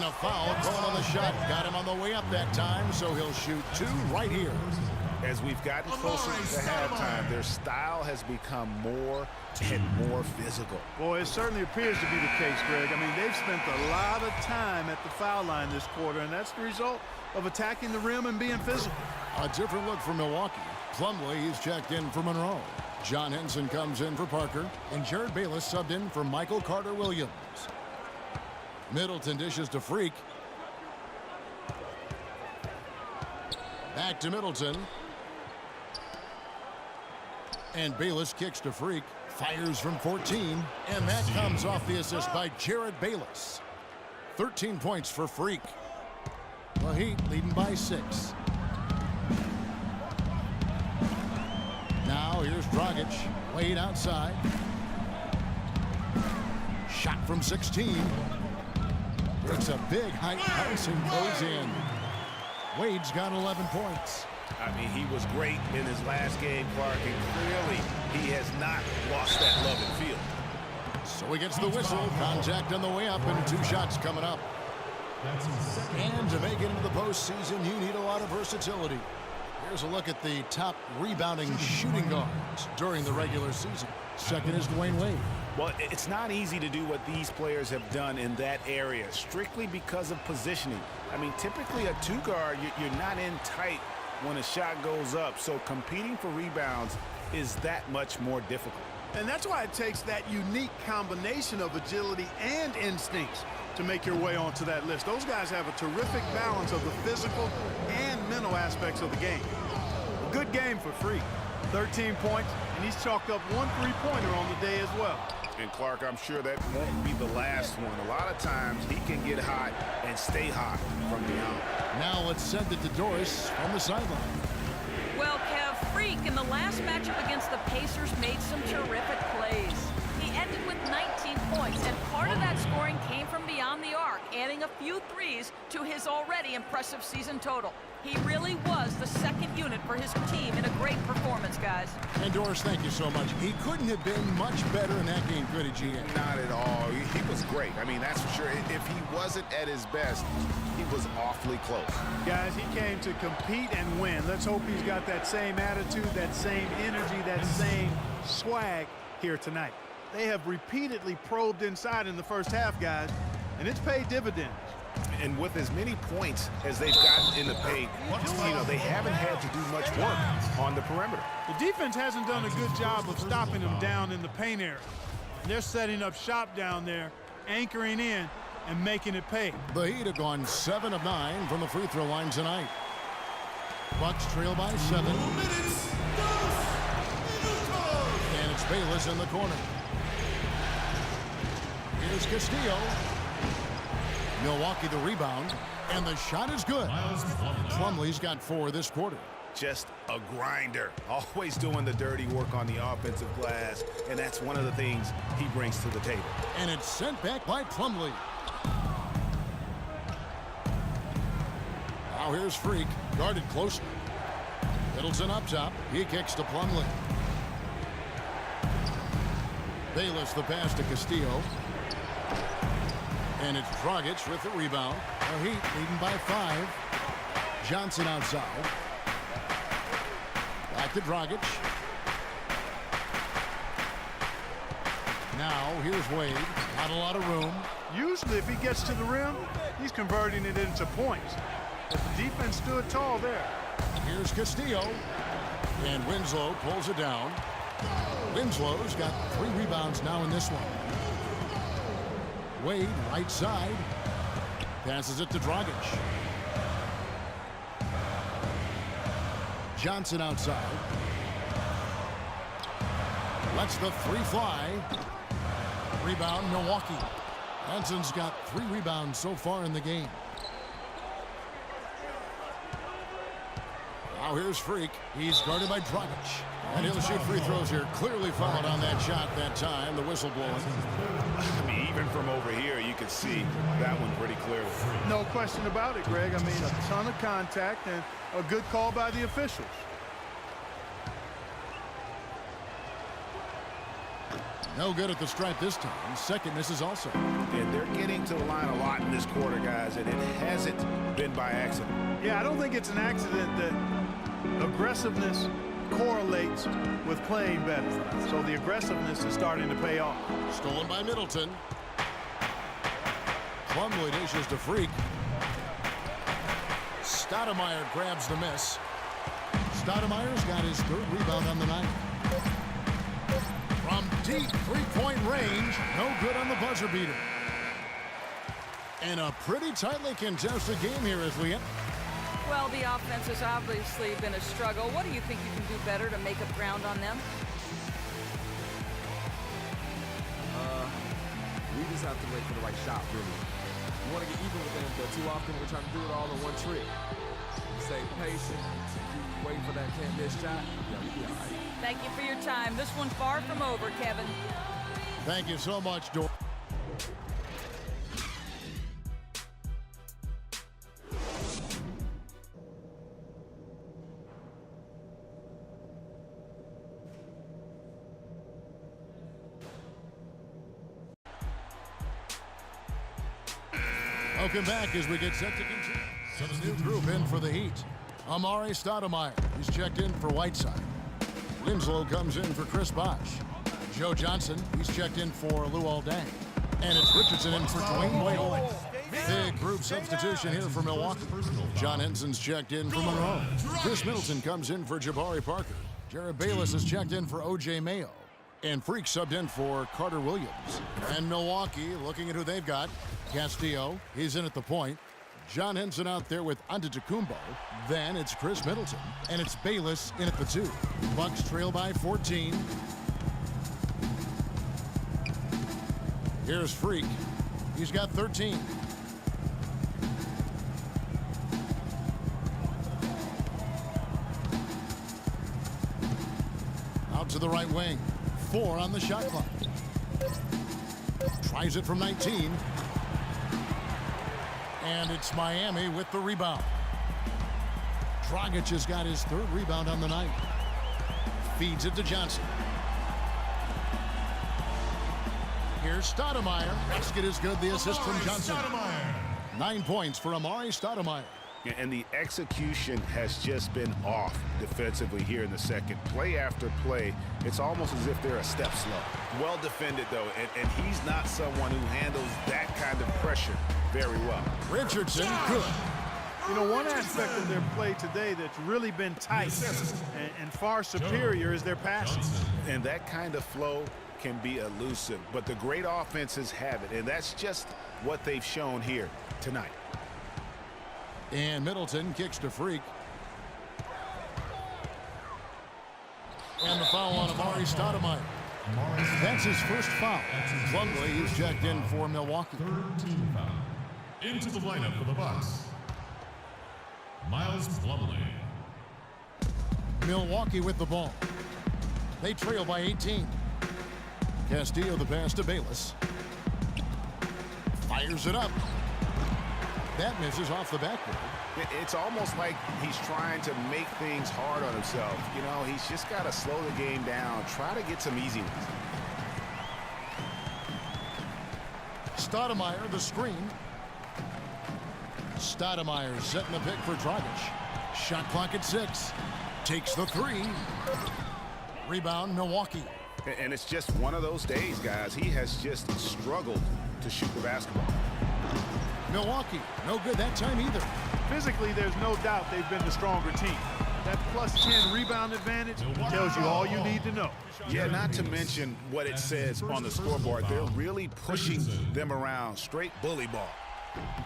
A foul going on the shot. Got him on the way up that time, so he'll shoot 2 right here. As we've gotten closer to halftime, their style has become more and more physical. Boy, it certainly appears to be the case, Greg. I mean, they've spent a lot of time at the foul line this quarter, and that's the result of attacking the rim and being physical. A different look for Milwaukee. Plumlee, he's checked in for Monroe. John Henson comes in for Parker, and Jared Bayless subbed in for Michael Carter-Williams. Middleton dishes to Freak. Back to Middleton. And Bayless kicks to Freak. Fires from 14. And that comes off the assist by Jared Bayless. 13 points for Freak. The Heat leading by 6. Now here's Dragic. Wade outside. Shot from 16. Takes a big height pass and goes in. Wade's got 11 points. I mean, he was great in his last game, Clark, and clearly he has not lost that love and feel. So he gets the whistle. Contact on the way up and 2 shots coming up. And to make it into the postseason, you need a lot of versatility. Here's a look at the top rebounding shooting guards during the regular season. Second is Dwayne Wade. Well, it's not easy to do what these players have done in that area, strictly because of positioning. I mean, typically a 2 guard, you're not in tight when a shot goes up, so competing for rebounds is that much more difficult. And that's why it takes that unique combination of agility and instincts to make your way onto that list. Those guys have a terrific balance of the physical and mental aspects of the game. A good game for Freak. 13 points, and he's chalked up 1 3-pointer on the day as well. And Clark, I'm sure that won't be the last one. A lot of times he can get hot and stay hot from beyond. Now let's send it to Doris from the sideline. Well, Kev, Freak in the last matchup against the Pacers made some terrific plays. He ended with 19 points, and part of that scoring came from beyond the arc, adding a few threes to his already impressive season total. He really was the second unit for his team in a great performance, guys. And Doris, thank you so much. He couldn't have been much better in that game, could he, GM? Not at all. He was great. I mean, that's for sure. If he wasn't at his best, he was awfully close. Guys, he came to compete and win. Let's hope he's got that same attitude, that same energy, that same swag here tonight. They have repeatedly probed inside in the first half, guys, and it's paid dividends. And with as many points as they've gotten in the paint, they haven't had to do much work on the perimeter. The defense hasn't done a good job of stopping them down in the paint area. They're setting up shop down there, anchoring in, and making it pay. The Heat have gone 7 of 9 from the free throw line tonight. Bucks trail by 7. And it's Bayless in the corner. Here's Castillo. Milwaukee the rebound, and the shot is good. Plumlee's got 4 this quarter. Just a grinder, always doing the dirty work on the offensive glass, and that's one of the things he brings to the table. And it's sent back by Plumlee. Now here's Freak, guarded closely. Middleton up top, he kicks to Plumlee. Bayless the pass to Castillo. And it's Dragic with the rebound. The Heat leading by 5. Johnson outside. Back to Dragic. Now here's Wade. Not a lot of room. Usually if he gets to the rim, he's converting it into points. But the defense stood tall there. Here's Castillo. And Winslow pulls it down. Winslow's got 3 rebounds now in this one. Wade, right side. Passes it to Dragic. Johnson outside. Lets the 3 fly. Rebound, Milwaukee. Henson's got 3 rebounds so far in the game. Now here's Freak. He's guarded by Dragic. And he'll shoot free throws here. Clearly fouled on that shot that time. The whistle blowing. I mean, even from over here, you could see that one pretty clearly. No question about it, Greg. I mean, a ton of contact and a good call by the officials. No good at the stripe this time. Second misses also. And they're getting to the line a lot in this quarter, guys, and it hasn't been by accident. Yeah, I don't think it's an accident that aggressiveness correlates with playing better. So the aggressiveness is starting to pay off. Stolen by Middleton. Plumlee dishes to Freak. Stoudemire grabs the miss. Stoudemire's got his third rebound on the night. From deep three-point range, no good on the buzzer beater. And a pretty tightly contested game here as we... Well, the offense has obviously been a struggle. What do you think you can do better to make up ground on them? We just have to wait for the right shot, really. We want to get even with them, but too often we're trying to do it all in one trick. Stay patient, wait for that can't miss shot. Yeah, we'll be all right. Thank you for your time. This one's far from over, Kevin. Thank you so much, Dor. Welcome back as we get set to continue. So the new group in for the Heat. Amari Stoudemire, he's checked in for Whiteside. Winslow comes in for Chris Bosh. Joe Johnson, he's checked in for Luol Deng. And it's Richardson in for Dwayne Wade. Big group substitution here for Milwaukee. John Henson's checked in for Monroe. Chris Middleton comes in for Jabari Parker. Jared Bayless is checked in for O.J. Mayo. And Freak subbed in for Carter Williams. And Milwaukee, looking at who they've got. Castillo, he's in at the point. John Henson out there with Antetokounmpo. Then it's Chris Middleton. And it's Bayless in at the 2. Bucks trail by 14. Here's Freak. He's got 13. Out to the right wing. 4 on the shot clock. Tries it from 19. And it's Miami with the rebound. Dragic has got his third rebound on the night. Feeds it to Johnson. Here's Stoudemire. Basket is good. The assist from Johnson. 9 points for Amari Stoudemire. And the execution has just been off defensively here in the second. Play after play, it's almost as if they're a step slow. Well defended, though, and he's not someone who handles that kind of pressure very well. Richardson, good. You know, one aspect of their play today that's really been tight and far superior is their passing. And that kind of flow can be elusive, but the great offenses have it, and that's just what they've shown here tonight. And Middleton kicks to Freak. And the foul on Amari Stoudemire. That's his first foul. Plumlee is checked in for Milwaukee. Third team foul. Into the lineup for the Bucks, Miles Plumlee. Milwaukee with the ball. They trail by 18. Castillo the pass to Bayless. Fires it up. That misses off the backboard. It's almost like he's trying to make things hard on himself. You know, he's just got to slow the game down, try to get some easy ones. Stoudemire, the screen. Stoudemire setting the pick for Dragic. Shot clock at 6. Takes the 3. Rebound, Milwaukee. And it's just one of those days, guys. He has just struggled to shoot the basketball. Milwaukee, no good that time either. Physically, there's no doubt they've been the stronger team. That +10 rebound advantage tells you all you need to know. Yeah, not to mention what it says on the scoreboard. They're really pushing them around. Straight bully ball.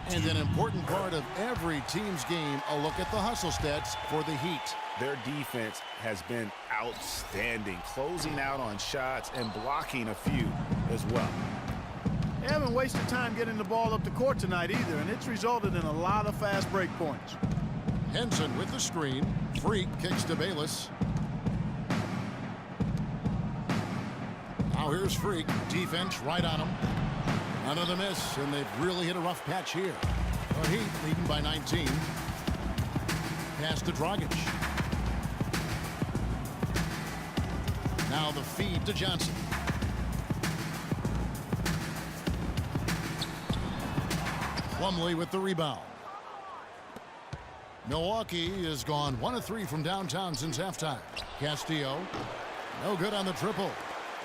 And an important part of every team's game, a look at the hustle stats for the Heat. Their defense has been outstanding, closing out on shots and blocking a few as well. They haven't wasted time getting the ball up the court tonight either, and it's resulted in a lot of fast break points. Henson with the screen. Freak kicks to Bayless. Now here's Freak. Defense right on him. Another miss, and they've really hit a rough patch here. The Heat leading by 19. Pass to Dragic. Now the feed to Johnson. Plumlee with the rebound. Milwaukee has gone 1 of 3 from downtown since halftime. Castillo, no good on the triple.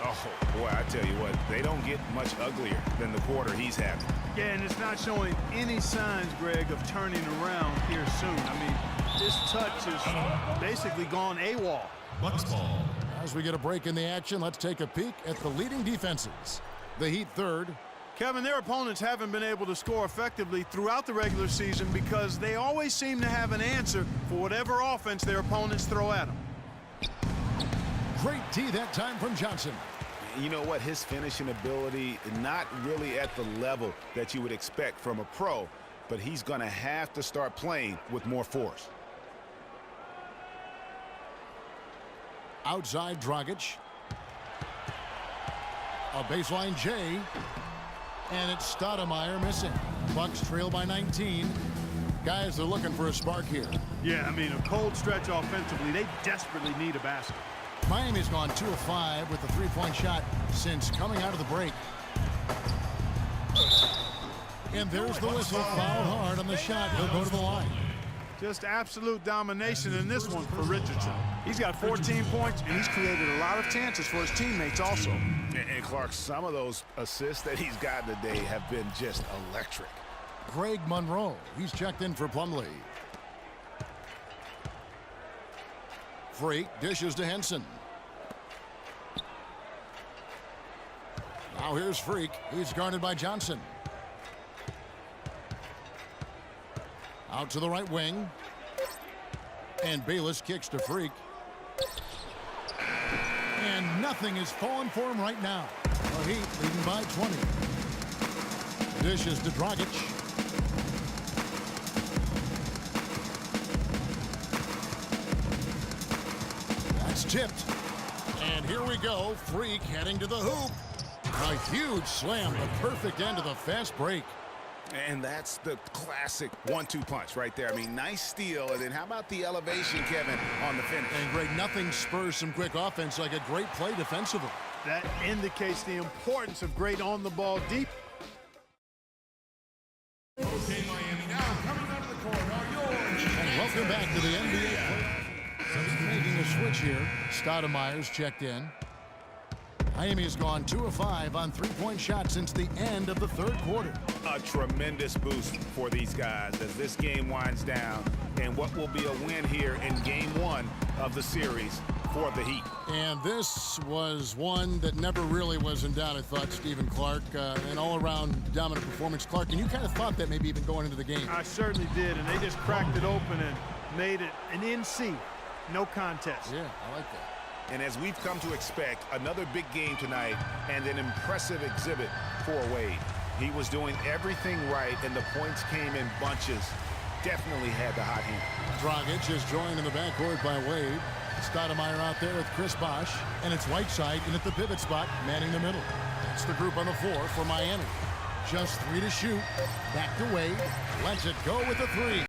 Oh, boy, I tell you what, they don't get much uglier than the quarter he's having. Yeah, and it's not showing any signs, Greg, of turning around here soon. I mean, this touch is basically gone AWOL. Bucks ball. As we get a break in the action, let's take a peek at the leading defenses. The Heat third. Kevin, their opponents haven't been able to score effectively throughout the regular season because they always seem to have an answer for whatever offense their opponents throw at them. Great D that time from Johnson. You know what? His finishing ability, not really at the level that you would expect from a pro, but he's going to have to start playing with more force. Outside Dragic. A baseline J. And it's Stoudemire missing. Bucks trail by 19. Guys, they're looking for a spark here. Yeah, I mean, a cold stretch offensively. They desperately need a basket. Miami's gone 2 of 5 with the three-point shot since coming out of the break. And there's the whistle. Fouled hard on the shot. He'll go to the line. Just absolute domination in this one for Richardson. He's got 14 points, and he's created a lot of chances for his teammates also. And Clark, some of those assists that he's gotten today have been just electric. Greg Monroe. He's checked in for Plumlee. Freak dishes to Henson. Now here's Freak. He's guarded by Johnson. Out to the right wing. And Bayless kicks to Freak. And nothing is falling for him right now. The Heat leading by 20. Dishes to Dragic. That's tipped. And here we go. Freak heading to the hoop. A huge slam. The perfect end of the fast break. And that's the classic 1-2 punch right there. I mean, nice steal. And then how about the elevation, Kevin, on the finish? And Greg, nothing spurs some quick offense like a great play defensively. That indicates the importance of great on-the-ball deep. Okay, Miami, now coming out of the court are yours. And welcome back to the NBA playoffs. Making a switch here. Stoudemire's checked in. Miami has gone 2 of 5 on three-point shots since the end of the third quarter. A tremendous boost for these guys as this game winds down, and what will be a win here in game 1 of the series for the Heat. And this was one that never really was in doubt, I thought, Stephen Clark. An all-around dominant performance. Clark, and you kind of thought that maybe even going into the game. I certainly did, and they just cracked it open and made it an NC. No contest. Yeah, I like that. And as we've come to expect, another big game tonight and an impressive exhibit for Wade. He was doing everything right, and the points came in bunches. Definitely had the hot hand. Dragic is joined in the backcourt by Wade. Stoudemire out there with Chris Bosh. And it's Whiteside in at the pivot spot, manning the middle. That's the group on the floor for Miami. Just 3 to shoot. Back to Wade. Lets it go with the 3.